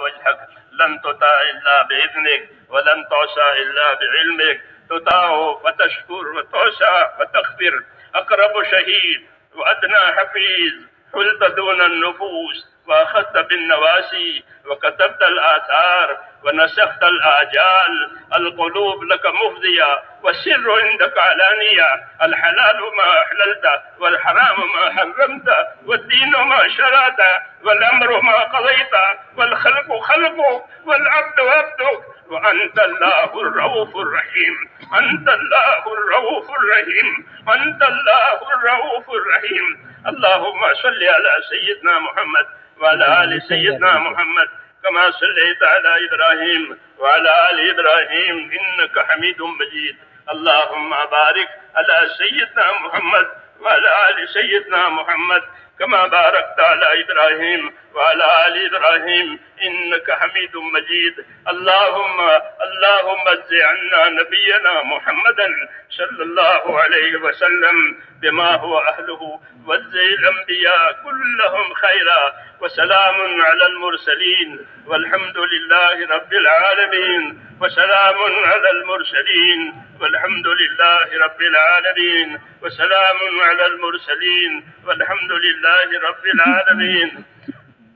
وجهك، لن تطاع إلا بإذنك، ولن تعصى إلا بعلمك. تطاع فتشكر، وتعصى فتغفر. أقرب شهيد وأدنى حفيظ، حلت دون النفوس وأخذت بالنواسي وكتبت الآثار ونسخت الآجال. القلوب لك مفضية والسر عندك علانية. الحلال ما أحللت والحرام ما حرمت، والدين ما شرعت والأمر ما قضيت، والخلق خلقك والعبد عبدك، وأنت الله الرؤوف الرحيم. أنت الله الرؤوف الرحيم. أنت الله الرؤوف الرحيم. اللهم صل على سيدنا محمد وعلى آل سيدنا محمد كما صليت على إبراهيم وعلى آل إبراهيم إنك حميد مجيد. اللهم بارك على سيدنا محمد وعلى آل سيدنا محمد كما باركت على إبراهيم وعلى آل إبراهيم إنك حميد مجيد. اللهم اجز عنا نبينا محمدا صلى الله عليه وسلم بما هو أهله، واجز الأنبياء كلهم خيرا. وسلام على المرسلين والحمد لله رب العالمين. وسلام على المرسلين والحمد لله رب العالمين. وسلام على المرسلين والحمد لله رب العالمين.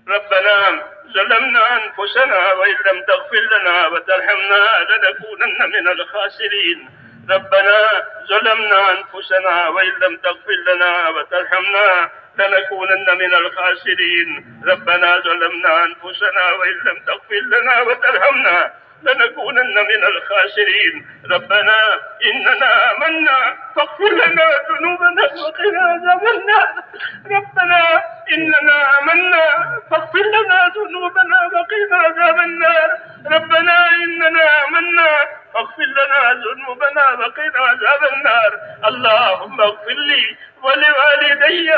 ربنا ظلمنا أنفسنا وإن لم تغفر لنا وترحمنا لنكونن من الخاسرين. ربنا ظلمنا أنفسنا وإن لم تغفر لنا وترحمنا لنكونن من الخاسرين. ربنا ظلمنا أنفسنا وإن لم تغفر لنا وترحمنا لنكونن من الخاسرين. ربنا إننا آمنا فاغفر لنا ذنوبنا وقنا عذاب النار. ربنا إننا آمنا فاغفر لنا ذنوبنا وقنا عذاب النار. ربنا إننا آمنا فاغفر لنا ذنوبنا وقنا عذاب النار. اللهم اغفر لي ولوالدي،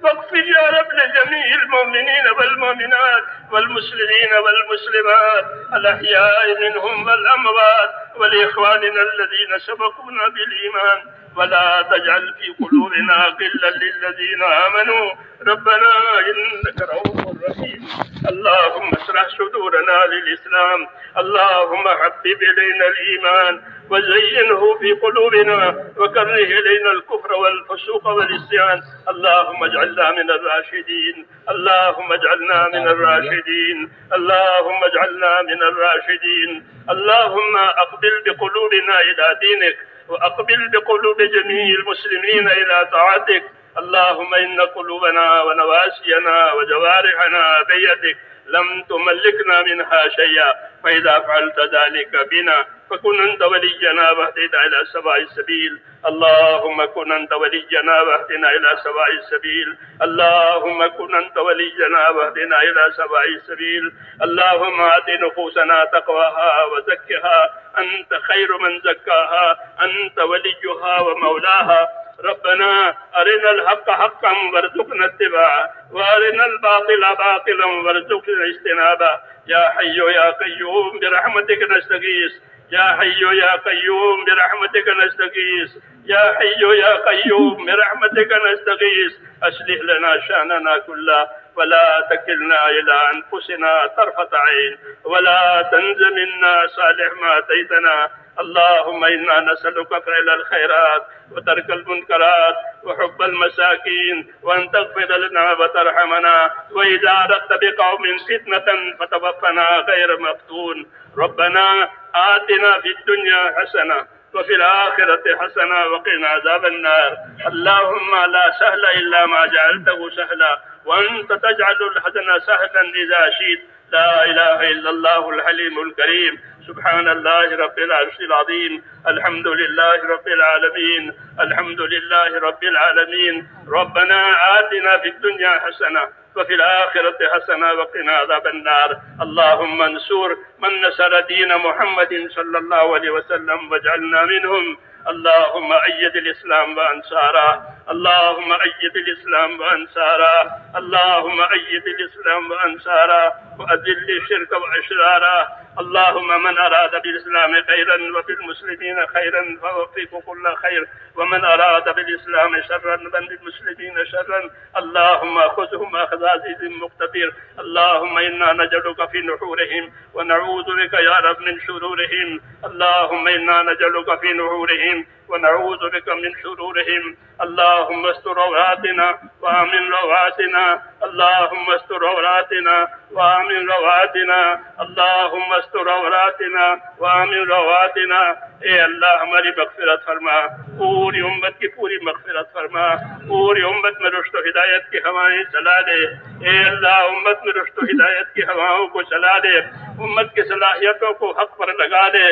واغفر يا رب لجميع المؤمنين والمؤمنات والمسلمين والمسلمات الأحياء منهم والأموات، ولإخواننا الذين سبقونا بالإيمان، ولا تجعل في قلوبنا غلا للذين آمنوا. ربنا إنك رؤوف رحيم. اللهم اشرح صدورنا للإسلام. اللهم حبب إلينا الإيمان وزينه في قلوبنا، وكره إلينا الكفر والفسوق والعصيان. اللهم اجعلنا من الراشدين. اللهم اجعلنا من الراشدين. اللهم اجعلنا من الراشدين. اللهم أقبل بقلوبنا إلى دينك، وأقبل بقلوب جميع المسلمين إلى طاعتك. اللهم إن قلوبنا ونواسينا وجوارحنا بيدك، لم تملكنا منها شيئا، فإذا فعلت ذلك بنا فكن أنت ولينا واهدنا إلى سواء السبيل. اللهم كن أنت ولينا واهدنا إلى سواء السبيل. اللهم كن أنت ولينا واهدنا إلى سواء السبيل. اللهم آت نفوسنا تقواها وزكها، أنت خير من زكاها، أنت وليها ومولاها. ربنا أرنا الحق حقا وارزقنا اتباعه، وأرنا الباطل باطلا وارزقنا اجتنابه. يا حي يا قيوم برحمتك نستغيث. يا حي يا قيوم برحمتك نستغيث. يا حي يا قيوم برحمتك نستغيث. أصلح لنا شأننا كله، ولا تكلنا إلى أنفسنا طرفة عين، ولا تنز منا صالح ما أتيتنا. اللهم إنا نسألك فعل الخيرات وترك المنكرات وحب المساكين، وأن تغفر لنا وترحمنا، وإذا أردت بقوم فتنة فتوفنا غير مفتون. ربنا آتنا في الدنيا حسنة وفي الآخرة حسنة وقنا عذاب النار. اللهم لا سهل إلا ما جعلته سهلا، وأنت تجعل الحزن سهلا إذا شئت. لا إله إلا الله الحليم الكريم. سبحان الله رب العرش العظيم. الحمد لله رب العالمين. الحمد لله رب العالمين. ربنا آتنا في الدنيا حسنة وفي الآخرة حسنة وقنا عذاب النار. اللهم انصر من نصر دين محمد صلى الله عليه وسلم واجعلنا منهم. اللهم أيد الإسلام وأنصاره. اللهم أيد الإسلام وأنصاره. اللهم أيد الإسلام وأنصاره، وأذل الشرك وأشراره، اللهم من أراد بالإسلام خيرا وبالمسلمين خيرا فوفقه كل خير، ومن أراد بالإسلام شرا وبالمسلمين شرا اللهم خذهم أخذ عزيز مقتدر. اللهم إنا نجعلك في نحورهم ونعوذ بك يا رب من شرورهم. اللهم إنا نجعلك في نحورهم ونعوذ بك من شرورهم. اللهم استر عوراتنا وآمن روعاتنا. اللهم استر عوراتنا وآمن روعاتنا. اللهم استر عوراتنا وآمن روعاتنا. اے اللہ ہماری مغفرت فرما، پوری امت کی پوری مغفرت فرما، پوری امت میں رشد و ہدایت کی ہوائیں چلا دے. اے اللہ امت میں رشد و ہدایت کی ہواؤں کو چلا دے، امت کی صلاحیتوں کو حق پر لگا دے.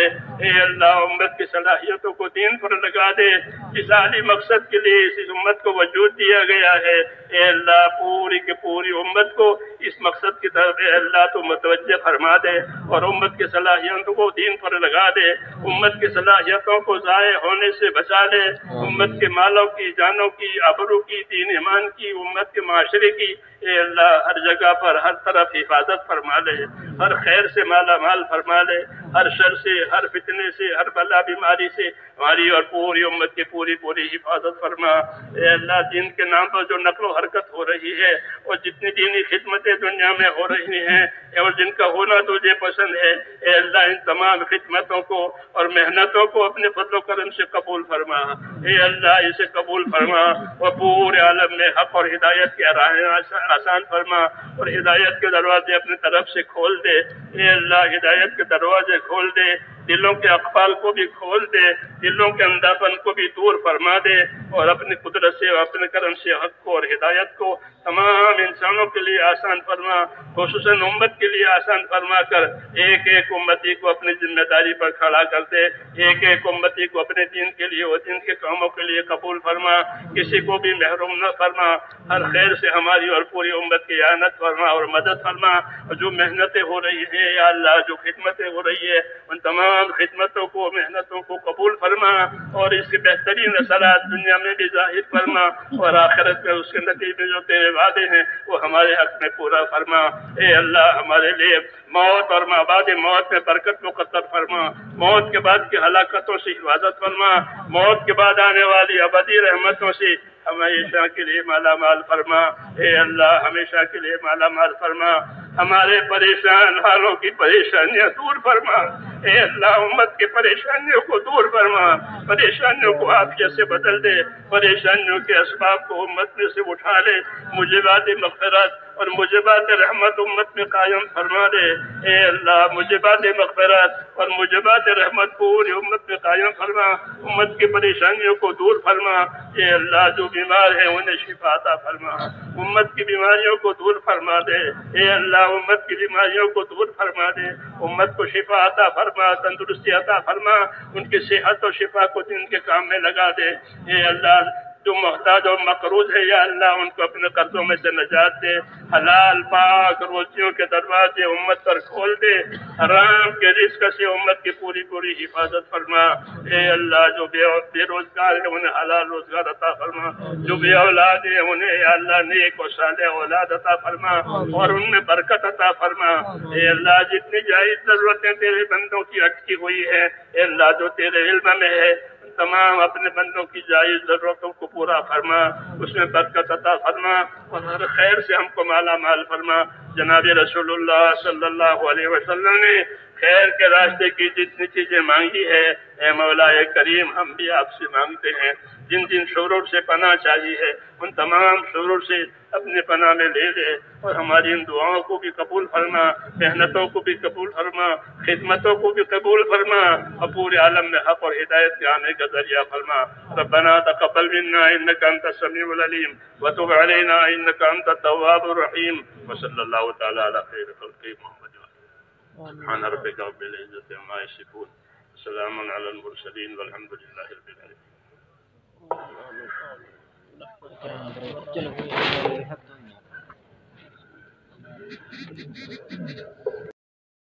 اے اللہ امت کی صلاحیتوں کو دین پر لگا دے، جس عالی مقصد کے لیے اس امت کو وجود دیا گیا ہے. اے اللہ پوری کی پوری امت کو اس مقصد کی طرف اے اللہ تو متوجہ فرما دے، اور امت کی صلاحیتوں کو دین پر لگا دے، امت کی صلاحیتوں کو ضائع ہونے سے بچا لے، امت کے مالوں کی، جانوں کی، آبرو کی، دین ایمان کی، امت کے معاشرے کی اے اللہ ہر جگہ پر ہر طرف حفاظت فرما لے، ہر خیر سے مالا مال فرما لے، ہر شر سے، ہر فتنے سے، ہر بلا بیماری سے ہماری اور پوری امت کی پوری حفاظت فرما. اے اللہ دین کے نام پر جو نقل و حرکت ہو رہی ہے اور جتنی دینی خدمتیں دنیا میں ہو رہی ہیں اور جن کا ہونا تجھے پسند ہے، اے اللہ ان تمام خدمتوں کو اور محنتوں کو اپنے فضل و کرم سے قبول فرما. اے اللہ اسے قبول فرما اور پورے عالم میں حق اور ہدایت کی راہیں آسان فرما، اور ہدایت کے دروازے اپنی طرف سے کھول دے. اے اللہ ہدایت کے دروازے کھول دے، دلوں کے اقفال کو بھی کھول دے، دلوں کے اندھاپن کو بھی دور فرما دے، اور اپنی قدرت سے اور اپنے کرم سے حق کو اور ہدایت کو تمام انسانوں کے لیے آسان فرما، خصوصاً امت کے لیے آسان فرما کر ایک ایک امتی کو اپنی ذمہ داری پر کھڑا کر دے، ایک ایک امتی کو اپنے دین کے لیے اور دین کے کاموں کے لیے قبول فرما، کسی کو بھی محروم نہ فرما. ہر خیر سے ہماری اور پوری امت کی اعانت فرما اور مدد فرما. اور جو محنتیں ہو رہی ہیں یا اللہ، جو خدمتیں ہو رہی ہے، ان تمام خدمتوں کو، محنتوں کو قبول فرما، اور اس کے بہترین اثرات دنیا میں بھی ظاہر فرما، اور آخرت میں اس کے نتیجے جو تیرے وعدے ہیں وہ ہمارے حق میں پورا فرما. اے اللہ ہمارے لیے موت اور بعد موت میں برکت مقدر فرما، موت کے بعد کی ہلاکتوں سے حفاظت فرما، موت کے بعد آنے والی ابدی رحمتوں سے ہمیشہ کے لیے مالا مال فرما. اے اللہ ہمیشہ کے لیے مالا مال فرما. ہمارے پریشان حالوں کی پریشانیاں دور فرما. اے اللہ امت کے پریشانیوں کو دور فرما، پریشانیوں کو عافیت سے بدل دے، پریشانیوں کے اسباب کو امت میں سے اٹھا لے، موجبات مغفرت اور موجبات رحمت امت میں قائم فرما دے. اے اللہ موجبات مغفرت اور موجبات رحمت پوری امت میں قائم فرما، امت کی پریشانیوں کو دور فرما. اے اللہ جو بیمار ہیں انہیں شفا عطا فرما، امت کی بیماریوں کو دور فرما دے. اے اللہ امت کی بیماریوں کو دور فرما دے، امت کو شفا عطا فرما، تندرستی عطا فرما، ان کی صحت اور شفا کو دین کے کام میں لگا دے. اے اللہ جو محتاج اور مقروض ہے یا اللہ ان کو اپنے قرضوں میں سے نجات دے، حلال پاک روزیوں کے دروازے امت پر کھول دے، حرام کے رزق سے امت کی پوری حفاظت فرما. اے اللہ جو بے روزگار ہے انہیں حلال روزگار عطا فرما، جو بے اولاد ہے انہیں یا اللہ نیک و صالح اولاد عطا فرما اور ان میں برکت عطا فرما. اے اللہ جتنی جائز ضرورتیں تیرے بندوں کی اٹکی ہوئی ہے، اے اللہ جو تیرے علم میں ہے، تمام اپنے بندوں کی جائز ضرورتوں کو پورا فرما، اس میں برکت عطا فرما اور ہر خیر سے ہم کو مالا مال فرما. جناب رسول اللہ صلی اللہ علیہ وسلم نے خیر کے راستے کی جتنی چیزیں مانگی ہے، اے مولا کریم ہم بھی آپ سے مانگتے ہیں. جن جن شرور سے پناہ چاہیے ہے ان تمام شرور سے اپنے پناہ میں لے لے، اور ہماری ان دعاؤں کو بھی قبول فرما، محنتوں کو بھی قبول فرما، خدمتوں کو بھی قبول فرما، اور پورے عالم میں حق اور ہدایت کے آنے کا ذریعہ فرما. ربنا تقبل منا انك انت السميع العليم وتب علينا انك انت التواب الرحيم. وصلى الله تعالى على خير خلقه محمد سبحان ربك رب العزة عما يصفون وسلام على المرسلين والحمد لله رب العالمين. چلو